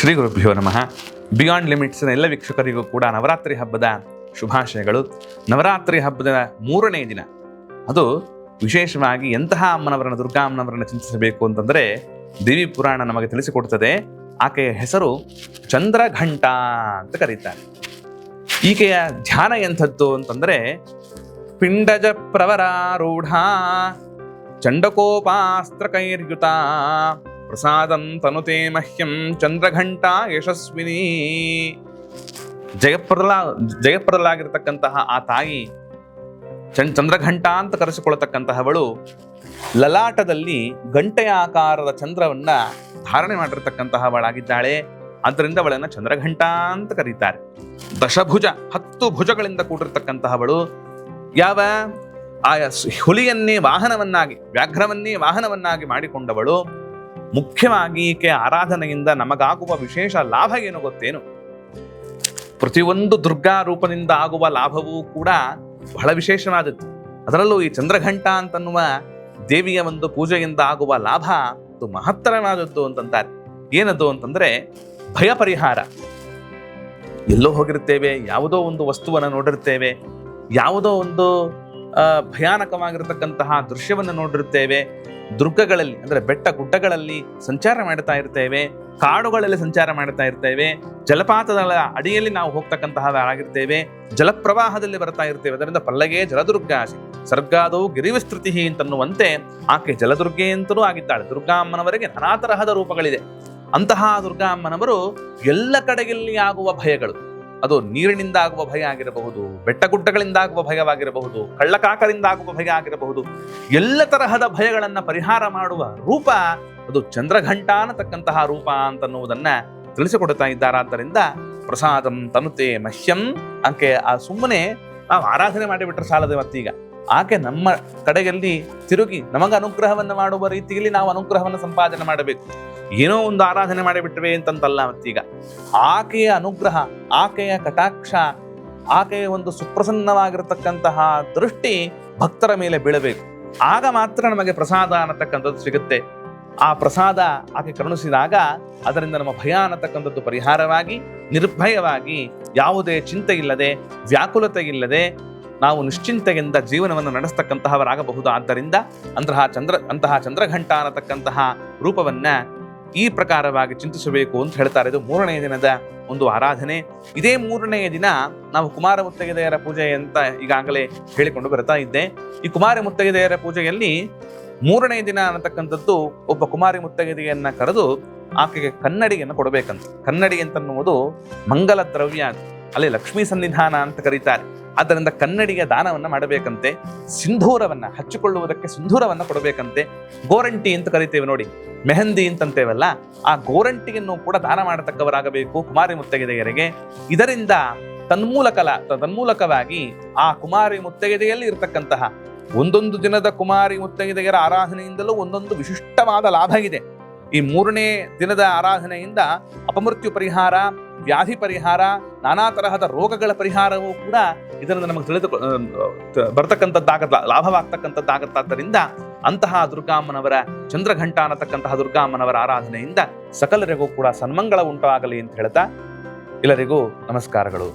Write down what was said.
ಶ್ರೀ ಗುರುಭ್ಯೋ ನಮಃ. ಬಿಯಾಂಡ್ ಲಿಮಿಟ್ಸ್ನ ಎಲ್ಲ ವೀಕ್ಷಕರಿಗೂ ಕೂಡ ನವರಾತ್ರಿ ಹಬ್ಬದ ಶುಭಾಶಯಗಳು. ನವರಾತ್ರಿ ಹಬ್ಬದ 3ನೇ ದಿನ, ಅದು ವಿಶೇಷವಾಗಿ ಎಂತಹ ಅಮ್ಮನವರನ್ನು, ದುರ್ಗಾ ಅಮ್ಮನವರನ್ನು ಚಿಂತಿಸಬೇಕು ಅಂತಂದರೆ ದೇವಿ ಪುರಾಣ ನಮಗೆ ತಿಳಿಸಿಕೊಡ್ತದೆ. ಆಕೆಯ ಹೆಸರು ಚಂದ್ರಘಂಟ ಅಂತ ಕರೀತಾರೆ. ಈಕೆಯ ಧ್ಯಾನ ಎಂಥದ್ದು ಅಂತಂದರೆ ಪಿಂಡಜ ಪ್ರವರಾರೂಢ ಚಂಡಕೋಪಾಸ್ತ್ರಕೈರ್ಯುತ ಪ್ರಸಾದಂ ತನುತೆ ಮಹ್ಯಂ ಚಂದ್ರಘಂಟ ಯಶಸ್ವಿನಿ. ಜಯಪ್ರದಲಾಗಿರ್ತಕ್ಕಂತಹ ಆ ತಾಯಿ ಚಂದ್ರಘಂಟ ಅಂತ ಕರೆಸಿಕೊಳ್ಳತಕ್ಕಂತಹವಳು ಲಲಾಟದಲ್ಲಿ ಗಂಟೆಯ ಆಕಾರದ ಚಂದ್ರವನ್ನ ಧಾರಣೆ ಮಾಡಿರ್ತಕ್ಕಂತಹವಳಾಗಿದ್ದಾಳೆ. ಆದ್ದರಿಂದ ಅವಳನ್ನು ಚಂದ್ರಘಂಟ ಅಂತ ಕರೀತಾರೆ. ದಶಭುಜ, 10 ಭುಜಗಳಿಂದ ಕೂಡಿರ್ತಕ್ಕಂತಹವಳು. ಯಾವ ಹುಲಿಯನ್ನೇ ವಾಹನವನ್ನಾಗಿ, ವ್ಯಾಘ್ರವನ್ನೇ ವಾಹನವನ್ನಾಗಿ ಮಾಡಿಕೊಂಡವಳು. ಮುಖ್ಯವಾಗಿ ಈಕೆ ಆರಾಧನೆಯಿಂದ ನಮಗಾಗುವ ವಿಶೇಷ ಲಾಭ ಏನು ಗೊತ್ತೇನು? ಪ್ರತಿಯೊಂದು ದುರ್ಗಾ ರೂಪದಿಂದ ಆಗುವ ಲಾಭವೂ ಕೂಡ ಬಹಳ ವಿಶೇಷವಾದದ್ದು. ಅದರಲ್ಲೂ ಈ ಚಂದ್ರಘಂಟ ಅಂತನ್ನುವ ದೇವಿಯ ಒಂದು ಪೂಜೆಯಿಂದ ಆಗುವ ಲಾಭ ಅದು ಮಹತ್ತರವಾದದ್ದು ಅಂತಂತಾರೆ. ಏನದು ಅಂತಂದ್ರೆ ಭಯ ಪರಿಹಾರ. ಎಲ್ಲೋ ಹೋಗಿರ್ತೇವೆ, ಯಾವುದೋ ಒಂದು ವಸ್ತುವನ್ನು ನೋಡಿರ್ತೇವೆ, ಯಾವುದೋ ಒಂದು ಭಯಾನಕವಾಗಿರತಕ್ಕಂತಹ ದೃಶ್ಯವನ್ನು ನೋಡಿರ್ತೇವೆ. ದುರ್ಗಗಳಲ್ಲಿ ಅಂದರೆ ಬೆಟ್ಟ ಗುಡ್ಡಗಳಲ್ಲಿ ಸಂಚಾರ ಮಾಡ್ತಾ ಇರ್ತೇವೆ, ಕಾಡುಗಳಲ್ಲಿ ಸಂಚಾರ ಮಾಡ್ತಾ ಇರ್ತೇವೆ, ಜಲಪಾತದ ಅಡಿಯಲ್ಲಿ ನಾವು ಹೋಗ್ತಕ್ಕಂತಹವರಾಗಿರ್ತೇವೆ, ಜಲಪ್ರವಾಹದಲ್ಲಿ ಬರ್ತಾ ಇರ್ತೇವೆ. ಅದರಿಂದ ಪಲ್ಲಗೆ ಜಲದುರ್ಗಾಸಿ ಸರ್ಗಾದವು ಗಿರಿವಿಸ್ತೃತಿ ಅಂತನ್ನುವಂತೆ ಆಕೆ ಜಲದುರ್ಗೆ ಅಂತಲೂ ಆಗಿದ್ದಾಳೆ. ದುರ್ಗಾ ಅಮ್ಮನವರಿಗೆ ನಾನಾ ತರಹದ ರೂಪಗಳಿದೆ. ಅಂತಹ ದುರ್ಗಾ ಅಮ್ಮನವರು ಎಲ್ಲ ಕಡೆಯಲ್ಲಿ ಆಗುವ ಭಯಗಳು, ಅದು ನೀರಿನಿಂದ ಆಗುವ ಭಯ ಆಗಿರಬಹುದು, ಬೆಟ್ಟಗುಡ್ಡಗಳಿಂದ ಆಗುವ ಭಯವಾಗಿರಬಹುದು, ಕಳ್ಳಕಾಕರಿಂದ ಆಗುವ ಭಯ ಆಗಿರಬಹುದು, ಎಲ್ಲ ತರಹದ ಭಯಗಳನ್ನ ಪರಿಹಾರ ಮಾಡುವ ರೂಪ ಅದು ಚಂದ್ರಘಂಟ ಅನ್ನತಕ್ಕಂತಹ ರೂಪ ಅಂತನ್ನುವುದನ್ನ ತಿಳಿಸಿಕೊಡ್ತಾ ಇದ್ದಾರಾದ್ದರಿಂದ ಪ್ರಸಾದಂ ತನುತೆ ಮಹ್ಯಂ. ಆಕೆ ಸುಮ್ಮನೆ ನಾವು ಆರಾಧನೆ ಮಾಡಿಬಿಟ್ರೆ ಸಾಲದೆ. ಮತ್ತೀಗ ಆಕೆ ನಮ್ಮ ಕಡೆಯಲ್ಲಿ ತಿರುಗಿ ನಮಗೆ ಅನುಗ್ರಹವನ್ನು ಮಾಡುವ ರೀತಿಯಲ್ಲಿ ನಾವು ಅನುಗ್ರಹವನ್ನು ಸಂಪಾದನೆ ಮಾಡಬೇಕು. ಏನೋ ಒಂದು ಆರಾಧನೆ ಮಾಡಿಬಿಟ್ವೆ ಅಂತಂತಲ್ಲ. ಮತ್ತೀಗ ಆಕೆಯ ಅನುಗ್ರಹ, ಆಕೆಯ ಕಟಾಕ್ಷ, ಆಕೆಯ ಒಂದು ಸುಪ್ರಸನ್ನವಾಗಿರತಕ್ಕಂತಹ ದೃಷ್ಟಿ ಭಕ್ತರ ಮೇಲೆ ಬೀಳಬೇಕು. ಆಗ ಮಾತ್ರ ನಮಗೆ ಪ್ರಸಾದ ಅನ್ನತಕ್ಕಂಥದ್ದು ಸಿಗುತ್ತೆ. ಆ ಪ್ರಸಾದ ಆಕೆ ಕರುಣಿಸಿದಾಗ ಅದರಿಂದ ನಮ್ಮ ಭಯ ಅನ್ನತಕ್ಕಂಥದ್ದು ಪರಿಹಾರವಾಗಿ, ನಿರ್ಭಯವಾಗಿ, ಯಾವುದೇ ಚಿಂತೆ ಇಲ್ಲದೆ, ವ್ಯಾಕುಲತೆ ಇಲ್ಲದೆ ನಾವು ನಿಶ್ಚಿಂತೆಯಿಂದ ಜೀವನವನ್ನು ನಡೆಸ್ತಕ್ಕಂತಹವರಾಗಬಹುದು. ಆದ್ದರಿಂದ ಅಂತಹ ಚಂದ್ರಘಂಟ ಅನ್ನತಕ್ಕಂತಹ ರೂಪವನ್ನ ಈ ಪ್ರಕಾರವಾಗಿ ಚಿಂತಿಸಬೇಕು ಅಂತ ಹೇಳ್ತಾರೆ. ಇದು 3ನೇ ದಿನದ ಒಂದು ಆರಾಧನೆ. ಇದೇ 3ನೆಯ ದಿನ ನಾವು ಕುಮಾರ ಮುತ್ತೈದೆಯರ ಪೂಜೆ ಅಂತ ಈಗಾಗಲೇ ಹೇಳಿಕೊಂಡು ಬರ್ತಾ ಇದ್ದೆ. ಈ ಕುಮಾರಿ ಮುತ್ತೈದೆಯರ ಪೂಜೆಯಲ್ಲಿ 3ನೇ ದಿನ ಅನ್ನತಕ್ಕಂಥದ್ದು ಒಬ್ಬ ಕುಮಾರಿ ಮುತ್ತೈದೆಯನ್ನ ಕರೆದು ಆಕೆಗೆ ಕನ್ನಡಿಯನ್ನು ಕೊಡಬೇಕಂತ. ಕನ್ನಡಿ ಅಂತನ್ನುವುದು ಮಂಗಲ ದ್ರವ್ಯ, ಅಲ್ಲಿ ಲಕ್ಷ್ಮೀ ಸನ್ನಿಧಾನ ಅಂತ ಕರೀತಾರೆ. ಆದ್ದರಿಂದ ಕನ್ನಡಿಗೆ ದಾನವನ್ನ ಮಾಡಬೇಕಂತೆ. ಸಿಂಧೂರವನ್ನ ಹಚ್ಚಿಕೊಳ್ಳುವುದಕ್ಕೆ ಸಿಂಧೂರವನ್ನ ಕೊಡಬೇಕಂತೆ. ಗೋರಂಟಿ ಅಂತ ಕರಿತೇವೆ ನೋಡಿ, ಮೆಹಂದಿ ಅಂತಂತೇವಲ್ಲ, ಆ ಗೋರಂಟಿಯನ್ನು ಕೂಡ ದಾನ ಮಾಡತಕ್ಕವರಾಗಬೇಕು ಕುಮಾರಿ ಮುತ್ತೈದೆಯರಿಗೆ. ಇದರಿಂದ ತನ್ಮೂಲಕವಾಗಿ ಆ ಕುಮಾರಿ ಮುತ್ತೈದೆಯಲ್ಲಿ ಇರತಕ್ಕಂತಹ ಒಂದೊಂದು ದಿನದ ಕುಮಾರಿ ಮುತ್ತೈದೆಯರ ಆರಾಧನೆಯಿಂದಲೂ ಒಂದೊಂದು ವಿಶಿಷ್ಟವಾದ ಲಾಭ ಇದೆ. ಈ 3ನೇ ದಿನದ ಆರಾಧನೆಯಿಂದ ಅಪಮೃತ್ಯು ಪರಿಹಾರ, ವ್ಯಾಧಿ ಪರಿಹಾರ, ನಾನಾ ತರಹದ ರೋಗಗಳ ಪರಿಹಾರವೂ ಕೂಡ ಇದರಿಂದ ನಮಗೆ ಲಾಭವಾಗ್ತಕ್ಕಂಥದ್ದಾಗತ್ತಾದ್ದರಿಂದ ಅಂತಹ ದುರ್ಗಾಮ್ಮನವರ ಚಂದ್ರಘಂಟ ಅನ್ನತಕ್ಕಂತಹ ದುರ್ಗಾಮ್ಮನವರ ಆರಾಧನೆಯಿಂದ ಸಕಲರಿಗೂ ಕೂಡ ಸನ್ಮಂಗಳ ಉಂಟಾಗಲಿ ಅಂತ ಹೇಳ್ತಾ ಎಲ್ಲರಿಗೂ ನಮಸ್ಕಾರಗಳು.